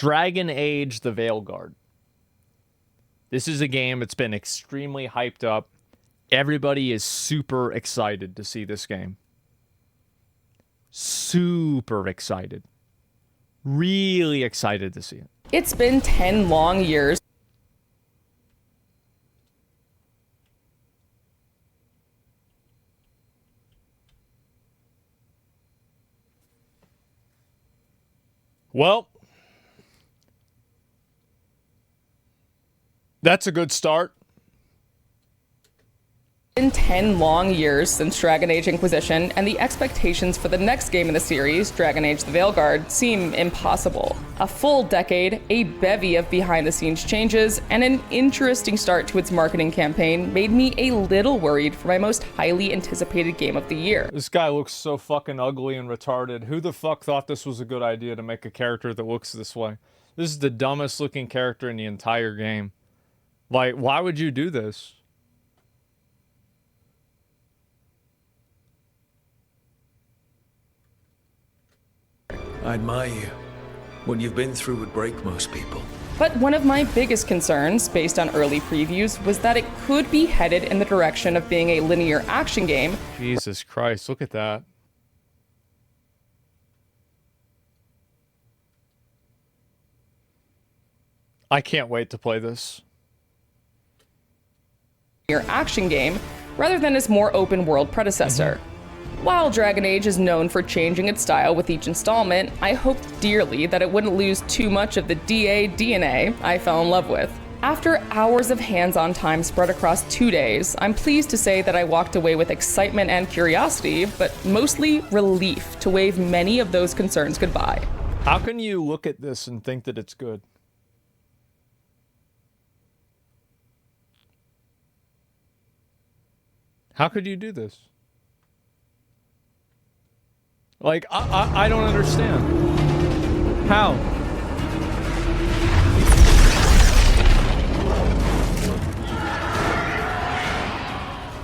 Dragon Age: The Veilguard. This is a game that's been extremely hyped up. Everybody is super excited to see this game. Super excited. Really excited to see it. It's been 10 long years. Well, that's a good start. Been 10 long years since Dragon Age Inquisition, and the expectations for the next game in the series, Dragon Age: The Veilguard, seem impossible. A full decade, a bevy of behind-the-scenes changes, and an interesting start to its marketing campaign made me a little worried for my most highly anticipated game of the year. This guy looks so fucking ugly and retarded. Who the fuck thought this was a good idea to make a character that looks this way? This is the dumbest looking character in the entire game. Like, why would you do this? I admire you. What you've been through would break most people. But one of my biggest concerns, based on early previews, was that it could be headed in the direction of being a linear action game. Jesus Christ, look at that. I can't wait to play this. Linear action game, rather than its more open world predecessor. While Dragon Age is known for changing its style with each installment, I hoped dearly that it wouldn't lose too much of the DA DNA I fell in love with. After hours of hands-on time spread across 2 days, I'm pleased to say that I walked away with excitement and curiosity, but mostly relief to wave many of those concerns goodbye. How can you look at this and think that it's good? How could you do this? Like, I don't understand. How?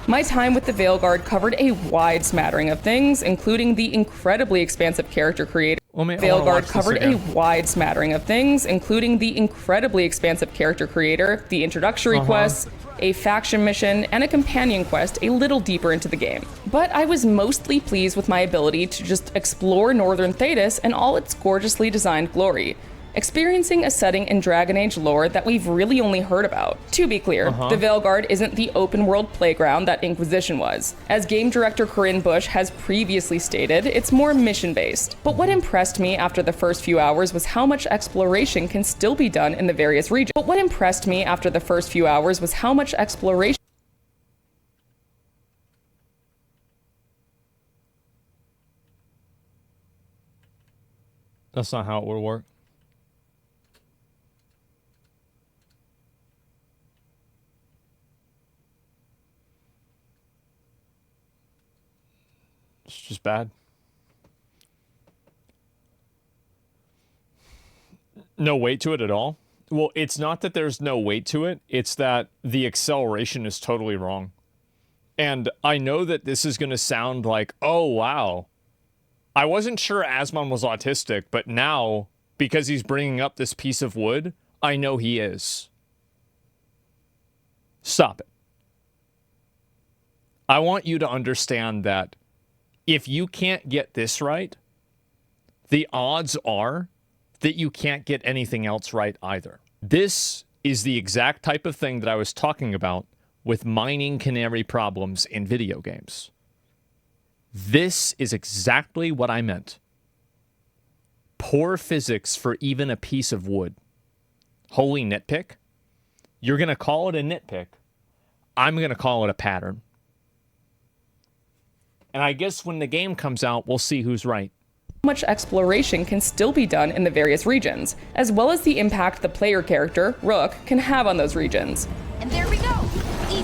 My time with the Veilguard covered a wide smattering of things, including the incredibly expansive character creator. Veilguard covered a wide smattering of things, including the incredibly expansive character creator, the introductory quests, a faction mission, and a companion quest a little deeper into the game. But I was mostly pleased with my ability to just explore Northern Thedas and all its gorgeously designed glory, experiencing a setting in Dragon Age lore that we've really only heard about. To be clear, the Veilguard isn't the open-world playground that Inquisition was. As game director Corinne Bush has previously stated, it's more mission-based. But what impressed me after the first few hours was how much exploration can still be done in the various regions. That's not how it would work. It's just bad. No weight to it at all? Well, it's not that there's no weight to it. It's that the acceleration is totally wrong. And I know that this is going to sound like, oh, wow. I wasn't sure Asmon was autistic, but now, because he's bringing up this piece of wood, I know he is. Stop it. I want you to understand that if you can't get this right, the odds are that you can't get anything else right either. This is the exact type of thing that I was talking about with mining canary problems in video games. This is exactly what I meant. Poor physics for even a piece of wood. Holy nitpick. You're going to call it a nitpick. I'm going to call it a pattern. And I guess when the game comes out, we'll see who's right. Much exploration can still be done in the various regions, as well as the impact the player character, Rook, can have on those regions. And there we go. Easy.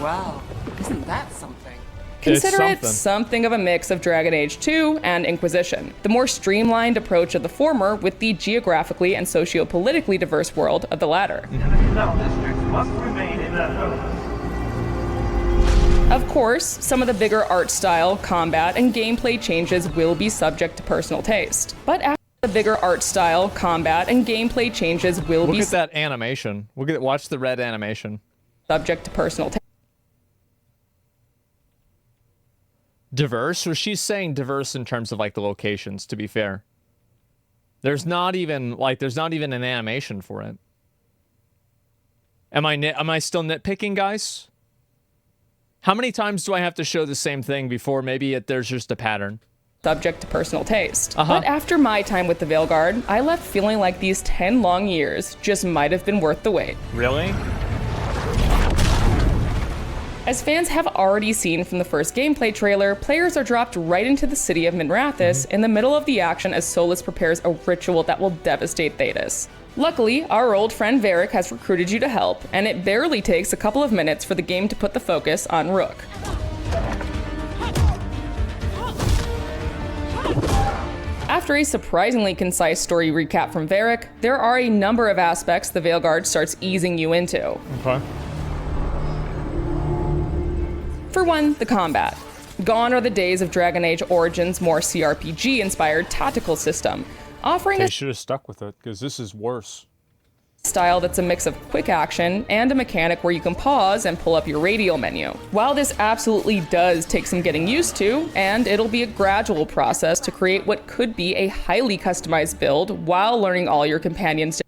Wow, isn't that something? Consider it something of a mix of Dragon Age 2 and Inquisition. The more streamlined approach of the former with the geographically and socio-politically diverse world of the latter. Districts must remain in their homes. Of course, some of the bigger art style, combat, and gameplay changes will be subject to personal taste. But The bigger art style, combat, and gameplay changes will be Look at that animation. Watch the red animation. Subject to personal taste. Diverse? Or she's saying diverse in terms of like the locations, to be fair. There's not even an animation for it. Am I still nitpicking, guys? How many times do I have to show the same thing before maybe there's just a pattern? Subject to personal taste. But after my time with the Veilguard, I left feeling like these 10 long years just might have been worth the wait. Really? As fans have already seen from the first gameplay trailer, players are dropped right into the city of Minrathous in the middle of the action as Solus prepares a ritual that will devastate Thetis. Luckily, our old friend Varric has recruited you to help, and it barely takes a couple of minutes for the game to put the focus on Rook. After a surprisingly concise story recap from Varric, there are a number of aspects the Veilguard starts easing you into. Okay. For one, the combat. Gone are the days of Dragon Age Origins' more CRPG-inspired tactical system, offering They should have stuck with it, because this is worse. style that's a mix of quick action and a mechanic where you can pause and pull up your radial menu. While this absolutely does take some getting used to, and it'll be a gradual process to create what could be a highly customized build while learning all your companions'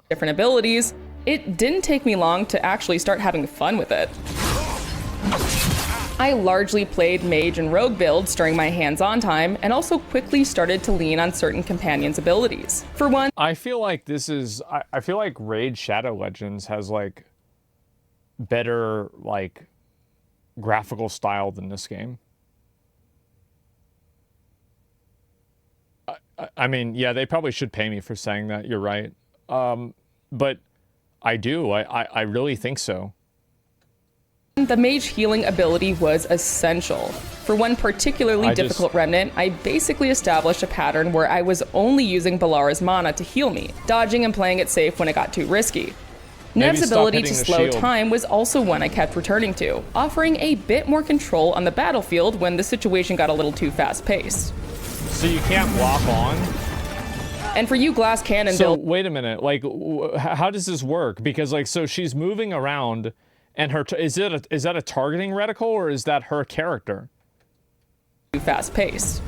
different abilities, it didn't take me long to actually start having fun with it. I largely played mage and rogue builds during my hands-on time, and also quickly started to lean on certain companions' abilities. For one, I feel like I feel like Raid Shadow Legends has like better like graphical style than this game. I mean, yeah, they probably should pay me for saying that. You're right. But I do. I really think so. the mage healing ability was essential. For one particularly difficult remnant, I basically established a pattern where I was only using Balara's mana to heal me, dodging and playing it safe when it got too risky. Nev's ability to slow time was also one I kept returning to, offering a bit more control on the battlefield when the situation got a little too fast-paced. So you can't walk on? And for you glass cannon build... So wait a minute, like, how does this work? Because, like, so she's moving around, and her... Is that a targeting reticle, or is that her character? Too fast-paced.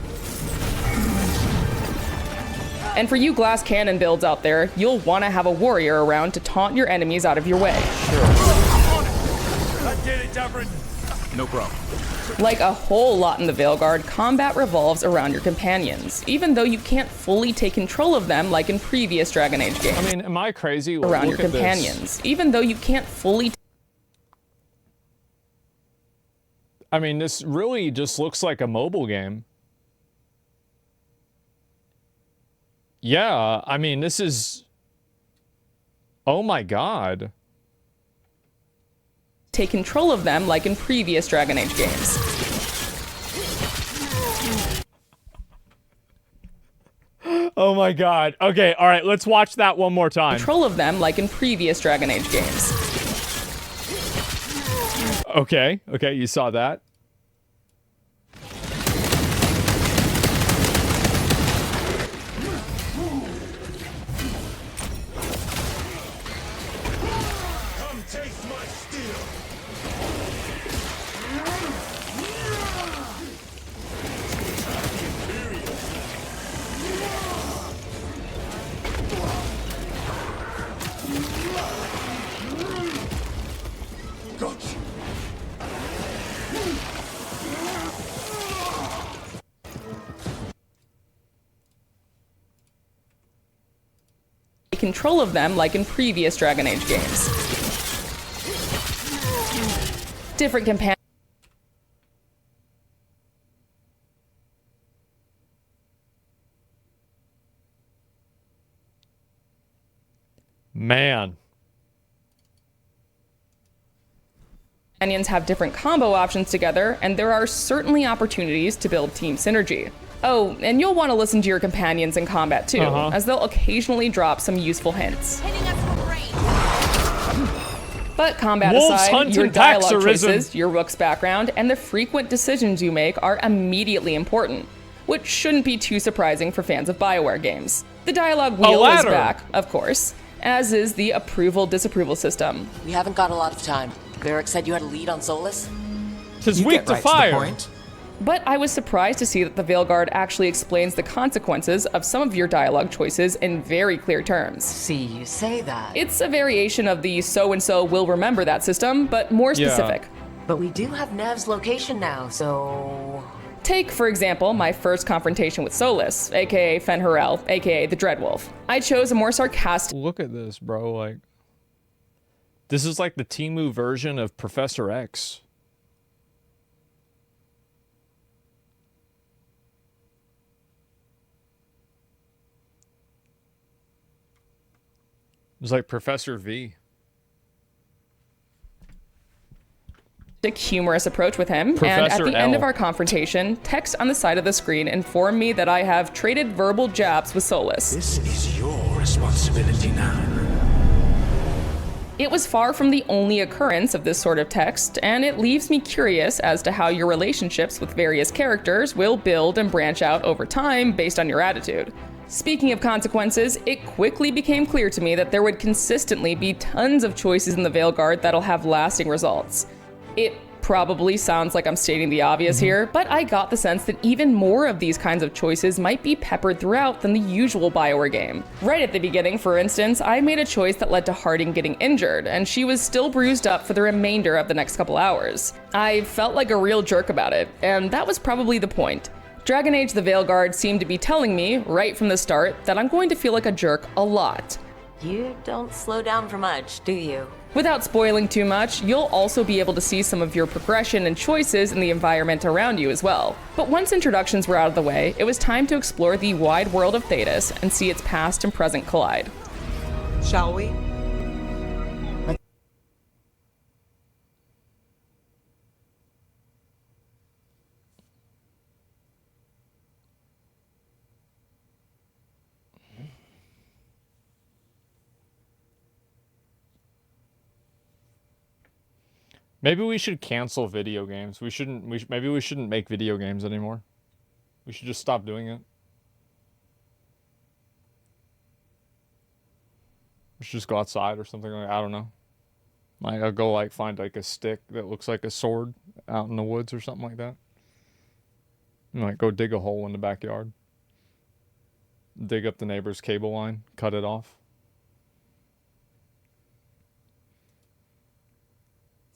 And for you glass cannon builds out there, you'll want to have a warrior around to taunt your enemies out of your way. Sure. I get it, Davrin. No problem. Like a whole lot in the Veilguard, combat revolves around your companions, even though you can't fully take control of them like in previous Dragon Age games. I mean, am I crazy? Around your companions, even though you can't fully... I mean, this really just looks like a mobile game. Yeah, I mean, this is... Oh my god. Take control of them like in previous Dragon Age games. Oh my god. Okay, alright, let's watch that one more time. Control of them like in previous Dragon Age games. Okay, you saw that. Control of them like in previous Dragon Age games. Different companions. Man. Companions have different combo options together, and there are certainly opportunities to build team synergy. Oh, and you'll want to listen to your companions in combat too, as they'll occasionally drop some useful hints. But combat aside, your dialogue choices, your Rook's background, and the frequent decisions you make are immediately important. which shouldn't be too surprising for fans of BioWare games. The dialogue wheel is back, of course, as is the approval-disapproval system. We haven't got a lot of time. Varric said you had a lead on Solus? Tis weak to fire. But I was surprised to see that the Veilguard actually explains the consequences of some of your dialogue choices in very clear terms. See, you say that. It's a variation of the so-and-so will remember that system, but more specific. Yeah. But we do have Nev's location now, so... Take, for example, my first confrontation with Solus, aka Fen'Harel, aka the Dreadwolf. I chose a more sarcastic... Look at this, bro, like... This is like the Temu version of Professor X. It was like Professor V. Humorous approach with him, Professor and at the L. end of our confrontation, text on the side of the screen informed me that I have traded verbal jabs with Solus. This is your responsibility now. It was far from the only occurrence of this sort of text, and it leaves me curious as to how your relationships with various characters will build and branch out over time based on your attitude. Speaking of consequences, it quickly became clear to me that there would consistently be tons of choices in the Veilguard that'll have lasting results. It probably sounds like I'm stating the obvious here, but I got the sense that even more of these kinds of choices might be peppered throughout than the usual BioWare game. Right at the beginning, for instance, I made a choice that led to Harding getting injured, and she was still bruised up for the remainder of the next couple hours. I felt like a real jerk about it, and that was probably the point. Dragon Age the Veilguard seemed to be telling me, right from the start, that I'm going to feel like a jerk a lot. You don't slow down for much, do you? Without spoiling too much, you'll also be able to see some of your progression and choices in the environment around you as well. But once introductions were out of the way, it was time to explore the wide world of Thetis and see its past and present collide. Shall we? Maybe we should cancel video games. Maybe we shouldn't make video games anymore. We should just stop doing it. We should just go outside or something like that. I don't know. Like I'll go like find like a stick that looks like a sword out in the woods or something like that. And like go dig a hole in the backyard. Dig up the neighbor's cable line, cut it off.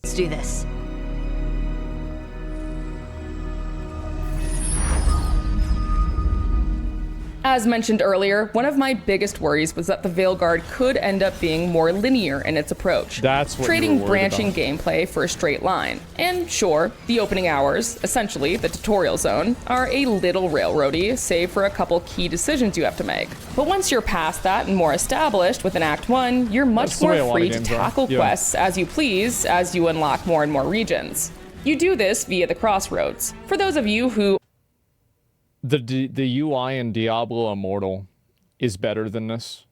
Let's do this. As mentioned earlier, one of my biggest worries was that the Veilguard could end up being more linear in its approach. That's what trading you were worried branching about. Gameplay for a straight line. And sure, the opening hours, essentially the tutorial zone, are a little railroady, save for a couple key decisions you have to make. But once you're past that and more established within Act 1, you're much more free to tackle quests as you please as you unlock more and more regions. You do this via the crossroads. For those of you who The UI in Diablo Immortal is better than this.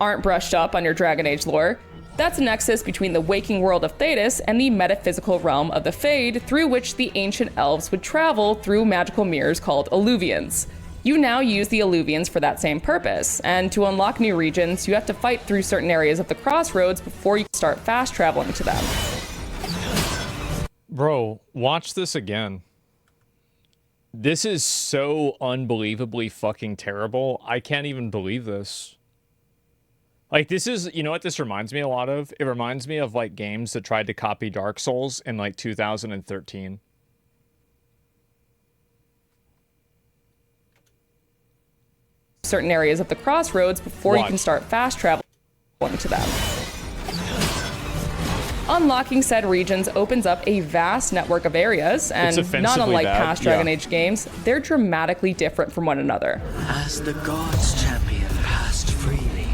aren't brushed up on your Dragon Age lore, that's a nexus between the waking world of Thetis and the metaphysical realm of the Fade, through which the ancient elves would travel through magical mirrors called Alluvians. You now use the Alluvians for that same purpose, and to unlock new regions, you have to fight through certain areas of the crossroads before you start fast traveling to them. Bro, watch this again. This is so unbelievably fucking terrible. I can't even believe this. Like, this is, you know what this reminds me a lot of? It reminds me of, like, games that tried to copy Dark Souls in, like, 2013. Certain areas of the crossroads before Watch. you can start fast traveling to them. Unlocking said regions opens up a vast network of areas, and not unlike past Dragon Age games, they're dramatically different from one another. As the gods' champion passed freely,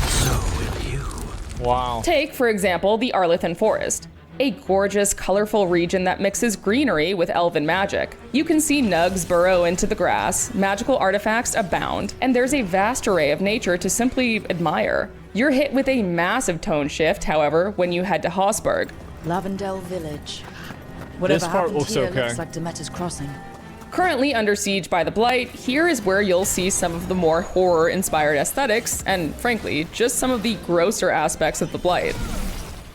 so will you. Wow. Take, for example, the Arlithan Forest, a gorgeous, colorful region that mixes greenery with elven magic. You can see nugs burrow into the grass, magical artifacts abound, and there's a vast array of nature to simply admire. You're hit with a massive tone shift, however, when you head to Haussburg. Lavendel Village. Whatever This part happened looks here okay. looks like Demeter's Crossing. Currently under siege by the Blight, here is where you'll see some of the more horror-inspired aesthetics, and frankly, just some of the grosser aspects of the Blight.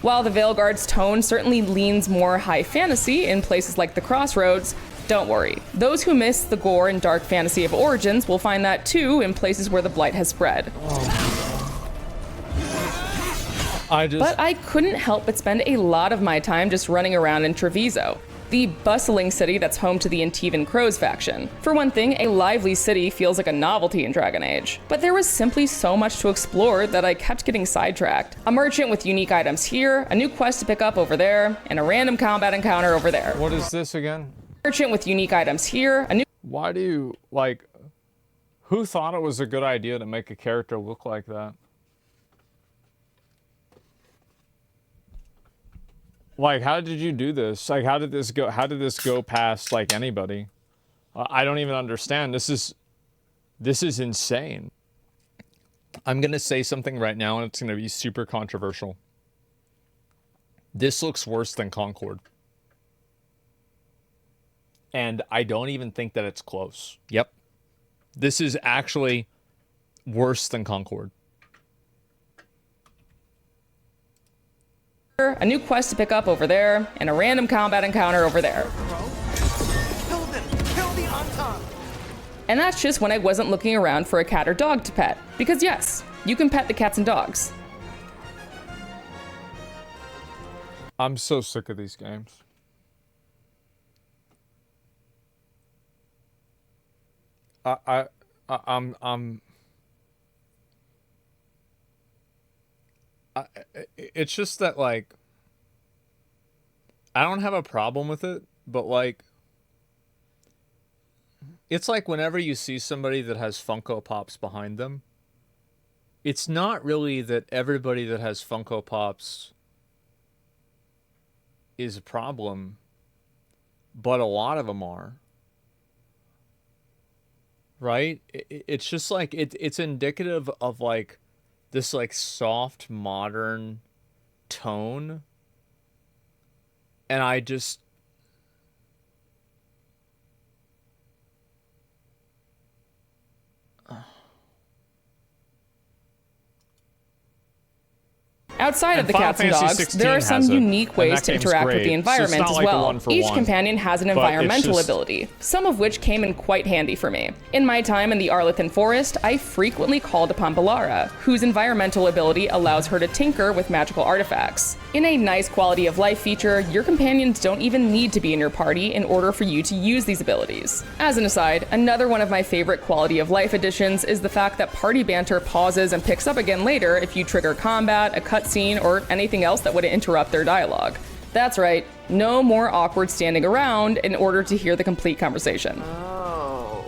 While the Veilguard's tone certainly leans more high fantasy in places like the Crossroads, don't worry. Those who miss the gore and dark fantasy of Origins will find that too in places where the Blight has spread. But I couldn't help but spend a lot of my time just running around in Treviso, the bustling city that's home to the Antivan Crows faction. For one thing, a lively city feels like a novelty in Dragon Age. But there was simply so much to explore that I kept getting sidetracked. A merchant with unique items here, a new quest to pick up over there, and a random combat encounter over there. What is this again? Merchant with unique items here, a new... Why do you, like, who thought it was a good idea to make a character look like that? Like, how did you do this? Like, how did this go past, like, anybody? I don't even understand. This is insane. I'm going to say something right now, and it's going to be super controversial. This looks worse than Concord. And I don't even think that it's close. Yep. This is actually worse than Concord. A new quest to pick up over there, and a random combat encounter over there. Kill them! Kill the Anton! And that's just when I wasn't looking around for a cat or dog to pet. Because yes, you can pet the cats and dogs. I'm so sick of these games. It's just that, like, I don't have a problem with it, but, like, it's like whenever you see somebody that has Funko Pops behind them, it's not really that everybody that has Funko Pops is a problem, but a lot of them are. Right? It's just like, it's indicative of, like, this, like, soft, modern tone. And I just... Outside of the cats and dogs, there are some unique ways to interact with the environment as well. Each companion has an environmental ability, some of which came in quite handy for me. In my time in the Arlethan Forest, I frequently called upon Balara, whose environmental ability allows her to tinker with magical artifacts. In a nice quality of life feature, your companions don't even need to be in your party in order for you to use these abilities. As an aside, another one of my favorite quality of life additions is the fact that party banter pauses and picks up again later if you trigger combat, a cutscene, or anything else that would interrupt their dialogue. That's right, no more awkward standing around in order to hear the complete conversation. Oh,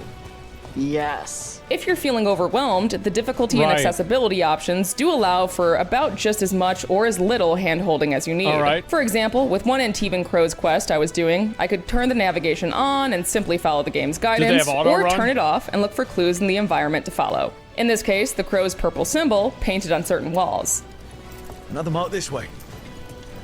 yes. If you're feeling overwhelmed, the difficulty and accessibility options do allow for about just as much or as little hand-holding as you need. For example, with one Antivan Crow's quest I was doing, I could turn the navigation on and simply follow the game's guidance, or turn it off and look for clues in the environment to follow. In this case, the crow's purple symbol painted on certain walls. Another mark this way.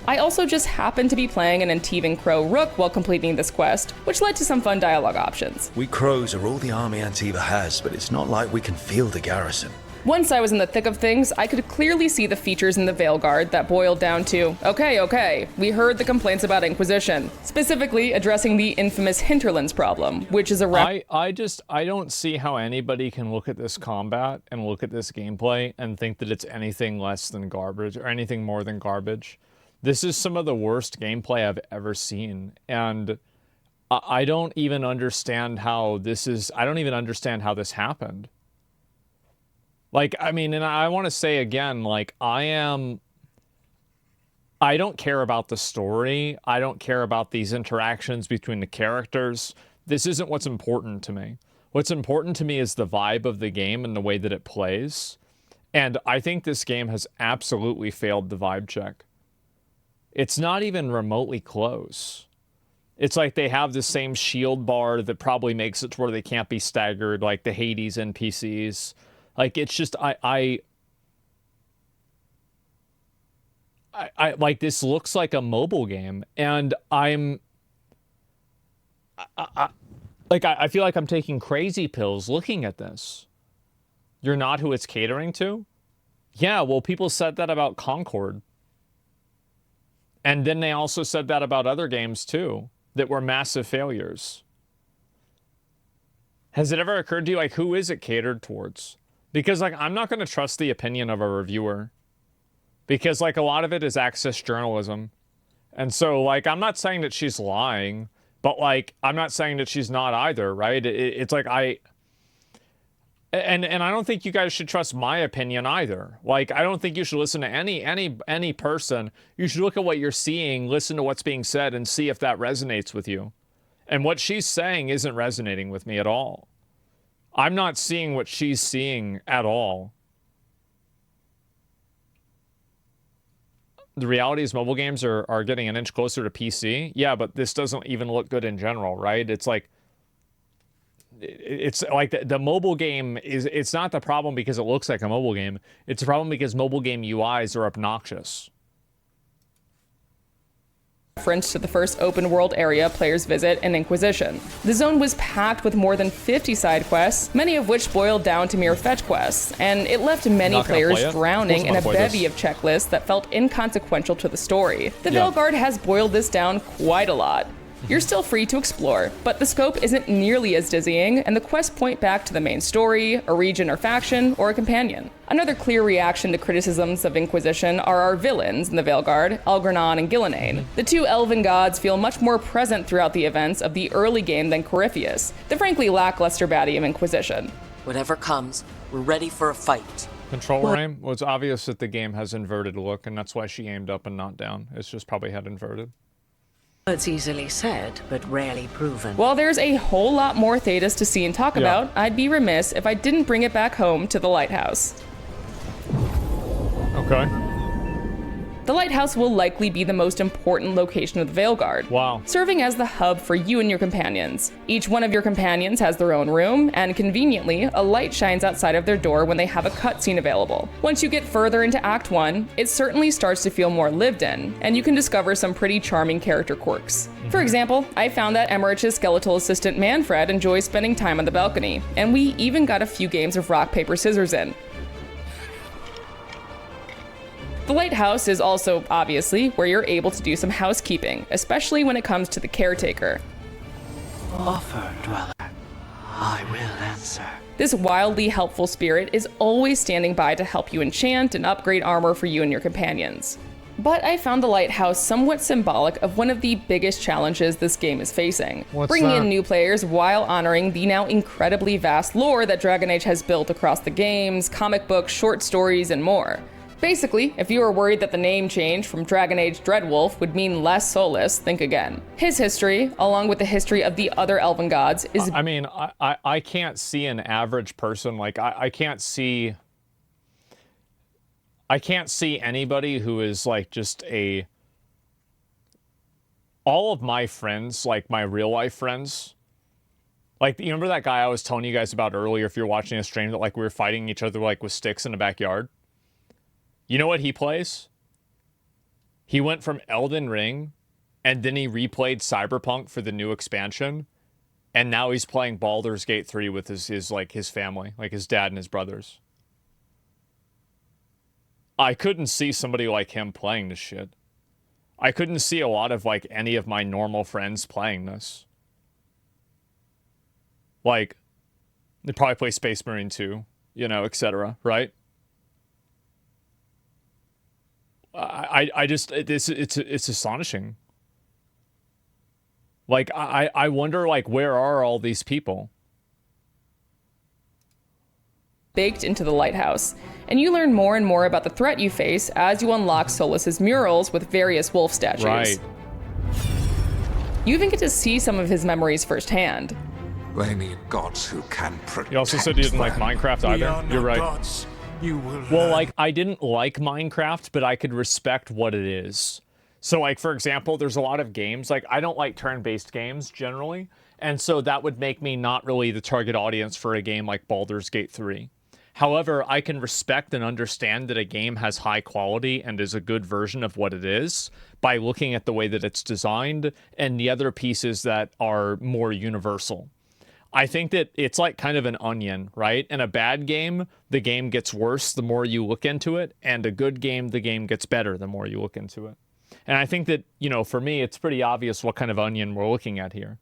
I also just happened to be playing an Antivan Crow Rook while completing this quest, which led to some fun dialogue options. We crows are all the army Antiva has, but it's not like we can field a garrison. Once I was in the thick of things, I could clearly see the features in the Veilguard that boiled down to, okay, we heard the complaints about Inquisition, specifically addressing the infamous Hinterlands problem, which is a... I don't see how anybody can look at this combat and look at this gameplay and think that it's anything less than garbage or anything more than garbage. This is some of the worst gameplay I've ever seen, and I don't even understand how this is... I don't even understand how this happened. Like, I mean, and I want to say again, like, I don't care about the story. I don't care about these interactions between the characters. This isn't what's important to me. What's important to me is the vibe of the game and the way that it plays. And I think this game has absolutely failed the vibe check. It's not even remotely close. It's like they have the same shield bar that probably makes it to where they can't be staggered, like the Hades NPCs. Like, it's just, I like, this looks like a mobile game, and I'm I feel like I'm taking crazy pills looking at this. You're not who it's catering to? Yeah, well, people said that about Concord. And then they also said that about other games, too, that were massive failures. Has it ever occurred to you, like, who is it catered towards? Because, like, I'm not going to trust the opinion of a reviewer. Because, like, a lot of it is access journalism. And so, like, I'm not saying that she's lying, but, like, I'm not saying that she's not either, right? It's like And I don't think you guys should trust my opinion either. Like, I don't think you should listen to any person. You should look at what you're seeing, listen to what's being said, and see if that resonates with you. And what she's saying isn't resonating with me at all. I'm not seeing what she's seeing at all. The reality is mobile games are getting an inch closer to PC. Yeah, but this doesn't even look good in general, right? It's like the mobile game it's not the problem because it looks like a mobile game. It's a problem because mobile game UIs are obnoxious. Reference to the first open world area players visit in Inquisition. The zone was packed with more than 50 side quests, many of which boiled down to mere fetch quests, and it left many players drowning in a bevy of checklists that felt inconsequential to the story. The Veilguard has boiled this down quite a lot. You're still free to explore, but the scope isn't nearly as dizzying, and the quests point back to the main story, a region or faction, or a companion. Another clear reaction to criticisms of Inquisition are our villains in the Veilguard, Algernon and Gillenane. The two elven gods feel much more present throughout the events of the early game than Corypheus, the frankly lackluster baddie of Inquisition. Whatever comes, we're ready for a fight. Control frame? Well, it's obvious that the game has inverted look, and that's why she aimed up and not down. It's just probably had inverted. It's easily said, but rarely proven. While there's a whole lot more Thetis to see and talk about, I'd be remiss if I didn't bring it back home to the lighthouse. Okay. The lighthouse will likely be the most important location of the Veilguard, serving as the hub for you and your companions. Each one of your companions has their own room, and conveniently, a light shines outside of their door when they have a cutscene available. Once you get further into Act 1, it certainly starts to feel more lived in, and you can discover some pretty charming character quirks. For example, I found that Emmerich's skeletal assistant Manfred enjoys spending time on the balcony, and we even got a few games of rock, paper, scissors in. The lighthouse is also, obviously, where you're able to do some housekeeping, especially when it comes to the caretaker. Offer, dweller. I will answer. This wildly helpful spirit is always standing by to help you enchant and upgrade armor for you and your companions. But I found the lighthouse somewhat symbolic of one of the biggest challenges this game is facing. Bringing in new players while honoring the now incredibly vast lore that Dragon Age has built across the games, comic books, short stories, and more. Basically, if you were worried that the name change from Dragon Age Dreadwolf would mean less Solus, think again. His history, along with the history of the other elven gods, is... I mean, I can't see an average person, like, I can't see anybody who is, like, just a... All of my friends, like, my real-life friends, like, you remember that guy I was telling you guys about earlier, if you're watching a stream, that, like, we were fighting each other, like, with sticks in the backyard? You know what he plays? He went from Elden Ring, and then he replayed Cyberpunk for the new expansion, and now he's playing Baldur's Gate 3 with his family, like his dad and his brothers. I couldn't see somebody like him playing this shit. I couldn't see a lot of, like, any of my normal friends playing this. Like, they probably play Space Marine 2, you know, etc., right? I just, it's astonishing. Like, I wonder, like, where are all these people? Baked into the lighthouse, and you learn more and more about the threat you face as you unlock Solus's murals with various wolf statues. Right. You even get to see some of his memories firsthand. They need gods who can protect. You also said you didn't like Minecraft either. You're right. Gods. Well, like, I didn't like Minecraft, but I could respect what it is. So, like, for example, there's a lot of games, like, I don't like turn-based games, generally, and so that would make me not really the target audience for a game like Baldur's Gate 3. However, I can respect and understand that a game has high quality and is a good version of what it is by looking at the way that it's designed and the other pieces that are more universal. I think that it's like kind of an onion, right? In a bad game, the game gets worse the more you look into it, and a good game, the game gets better the more you look into it. And I think that, you know, for me, it's pretty obvious what kind of onion we're looking at here.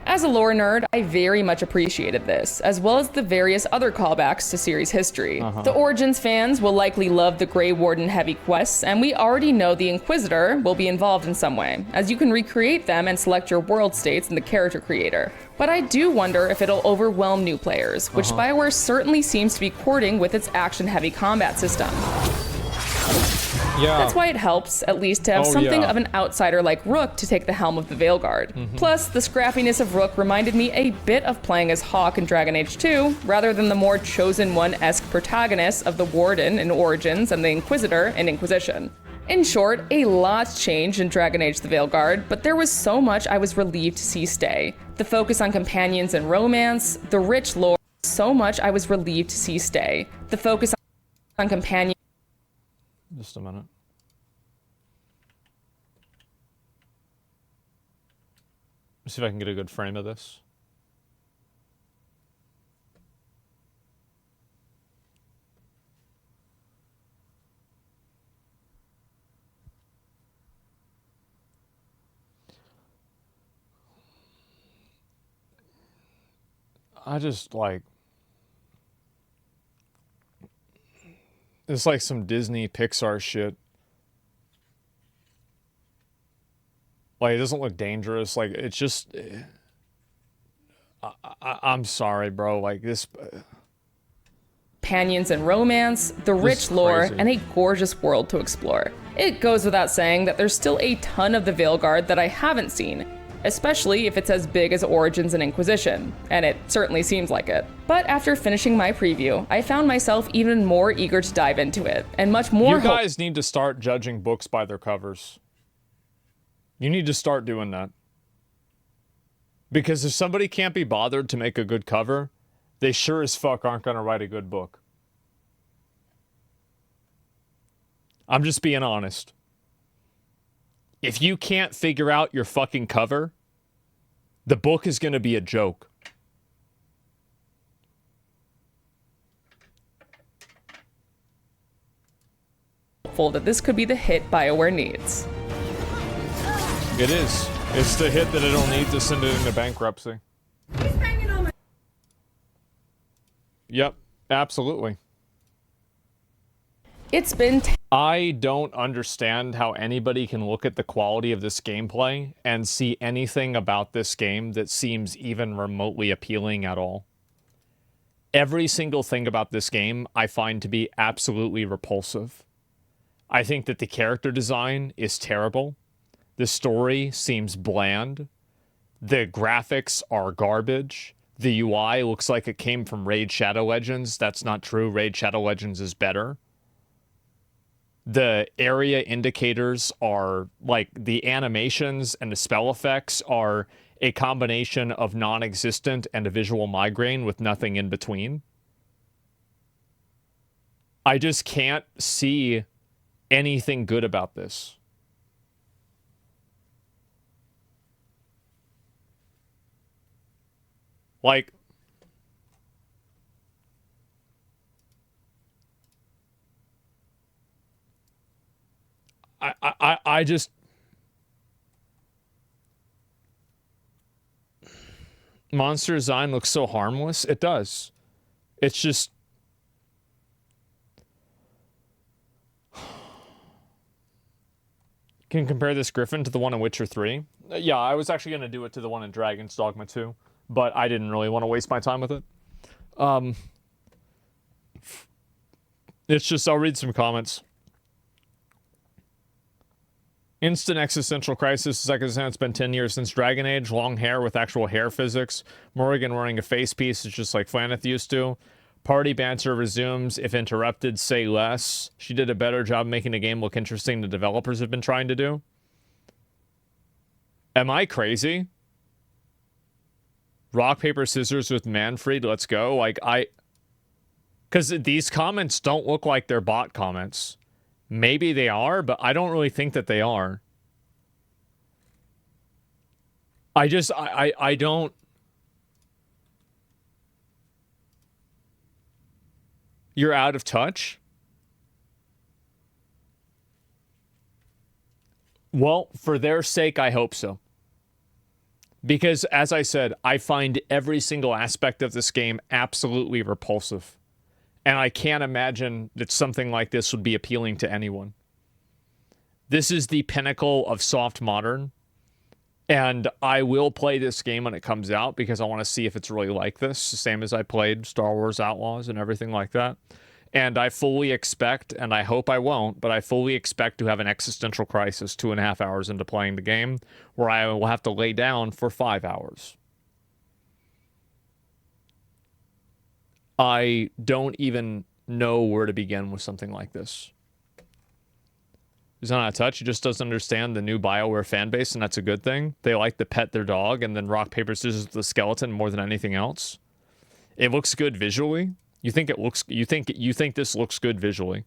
As a lore nerd, I very much appreciated this, as well as the various other callbacks to series history. The Origins fans will likely love the Grey Warden heavy quests, and we already know the Inquisitor will be involved in some way, as you can recreate them and select your world states in the character creator. But I do wonder if it'll overwhelm new players, which BioWare certainly seems to be courting with its action-heavy combat system. Yeah. That's why it helps, at least, to have something of an outsider like Rook to take the helm of the Veilguard. Plus, the scrappiness of Rook reminded me a bit of playing as Hawk in Dragon Age 2, rather than the more Chosen One-esque protagonists of the Warden in Origins and the Inquisitor in Inquisition. In short, a lot's changed in Dragon Age the Veilguard, but there was so much I was relieved to see stay. The focus on companions and romance, the rich lore, so much I was relieved to see stay. The focus on companions. Just a minute. Let's see if I can get a good frame of this. I just like... It's like some Disney Pixar shit. Like, it doesn't look dangerous. Like, it's just... I'm sorry, bro. Like, this... Companions and romance, the rich lore, and a gorgeous world to explore. It goes without saying that there's still a ton of the Veilguard that I haven't seen, especially if it's as big as Origins and Inquisition, and it certainly seems like it. But after finishing my preview, I found myself even more eager to dive into it, and much more. You guys need to start judging books by their covers. You need to start doing that. Because if somebody can't be bothered to make a good cover, they sure as fuck aren't going to write a good book. I'm just being honest. If you can't figure out your fucking cover, the book is going to be a joke. That this could be the hit BioWare needs. It is. It's the hit that it'll need to send it into bankruptcy. He's banging on my... Yep, absolutely. It's been... I don't understand how anybody can look at the quality of this gameplay and see anything about this game that seems even remotely appealing at all. Every single thing about this game I find to be absolutely repulsive. I think that the character design is terrible. The story seems bland. The graphics are garbage. The UI looks like it came from Raid Shadow Legends. That's not true. Raid Shadow Legends is better. The area indicators are, like, the animations and the spell effects are a combination of non-existent and a visual migraine with nothing in between. I just can't see anything good about this. Like, I just... Monster design looks so harmless. It does. It's just... Can you compare this Griffin to the one in Witcher 3? Yeah, I was actually going to do it to the one in Dragon's Dogma 2, but I didn't really want to waste my time with it. It's just, I'll read some comments. Instant existential crisis. Second Sin, it's been 10 years since Dragon Age. Long hair with actual hair physics. Morrigan wearing a face piece is just like Flaneth used to. Party banter resumes. If interrupted, say less. She did a better job making the game look interesting than the developers have been trying to do. Am I crazy? Rock, paper, scissors with Manfred. Let's go. Like, because these comments don't look like they're bot comments. Maybe they are, but I don't really think that they are. I don't. You're out of touch? Well, for their sake, I hope so. Because, as I said, I find every single aspect of this game absolutely repulsive. And I can't imagine that something like this would be appealing to anyone. This is the pinnacle of soft modern. And I will play this game when it comes out because I want to see if it's really like this. Same as I played Star Wars Outlaws and everything like that. And I fully expect, and I hope I won't, but I fully expect to have an existential crisis 2.5 hours into playing the game where I will have to lay down for 5 hours. I don't even know where to begin with something like this. He's not out of touch. He just doesn't understand the new BioWare fan base, and that's a good thing. They like to pet their dog and then rock, paper, scissors with the skeleton more than anything else. It looks good visually. You think this looks good visually?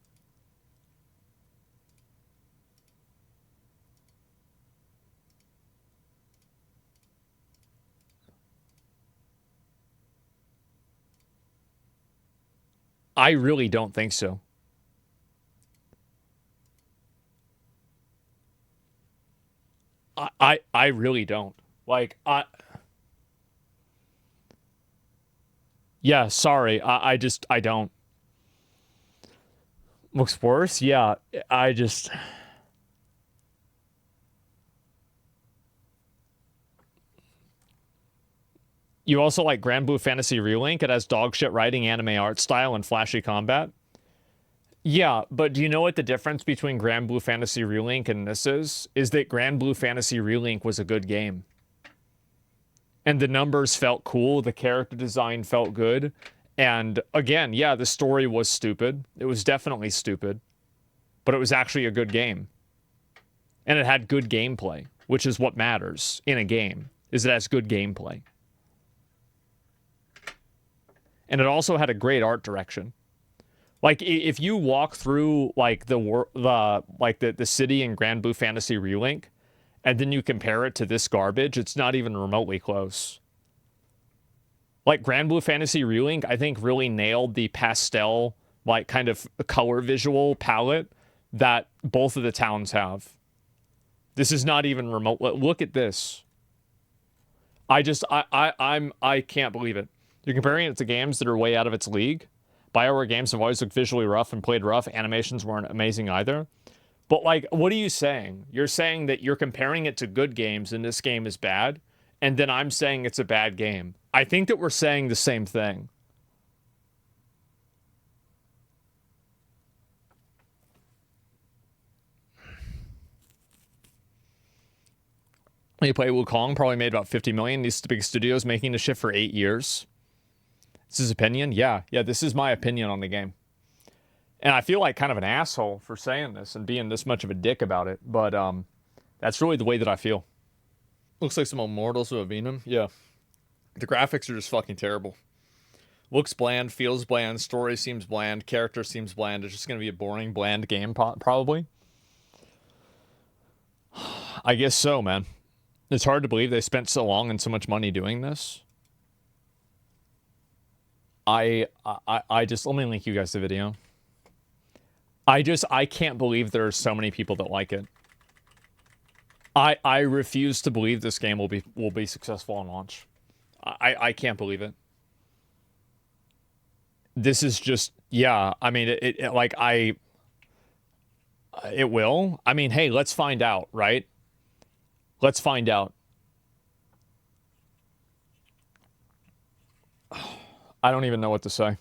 I really don't think so. I really don't. Like, yeah, sorry. I don't. Looks worse? Yeah, You also like Grand Blue Fantasy Relink? It has dog shit writing, anime art style, and flashy combat? Yeah, but do you know what the difference between Grand Blue Fantasy Relink and this is? Is that Grand Blue Fantasy Relink was a good game. And the numbers felt cool, the character design felt good. And again, yeah, the story was stupid. It was definitely stupid. But it was actually a good game. And it had good gameplay, which is what matters in a game, is it has good gameplay. And it also had a great art direction. Like, if you walk through, like, the city in Grand Blue Fantasy Relink, and then you compare it to this garbage, it's not even remotely close. Like, Grand Blue Fantasy Relink, I think, really nailed the pastel, like, kind of color visual palette that both of the towns have. This is not even remote. Look at this. I can't believe it. You're comparing it to games that are way out of its league. BioWare games have always looked visually rough and played rough. Animations weren't amazing either. But, like, what are you saying? You're saying that you're comparing it to good games and this game is bad, and then I'm saying it's a bad game. I think that we're saying the same thing. When you play Wukong, probably made about 50 million. These big studios making the shift for 8 years. This is opinion? Yeah, this is my opinion on the game. And I feel like kind of an asshole for saying this and being this much of a dick about it, but that's really the way that I feel. Looks like some Immortals of Avenum. Yeah. The graphics are just fucking terrible. Looks bland, feels bland, story seems bland, character seems bland. It's just going to be a boring, bland game, probably. I guess so, man. It's hard to believe they spent so long and so much money doing this. I just, let me link you guys the video. I can't believe there are so many people that like it. I refuse to believe this game will be successful on launch. I can't believe it. This is just, yeah, I mean, it will. I mean, hey, let's find out, right? Let's find out. I don't even know what to say.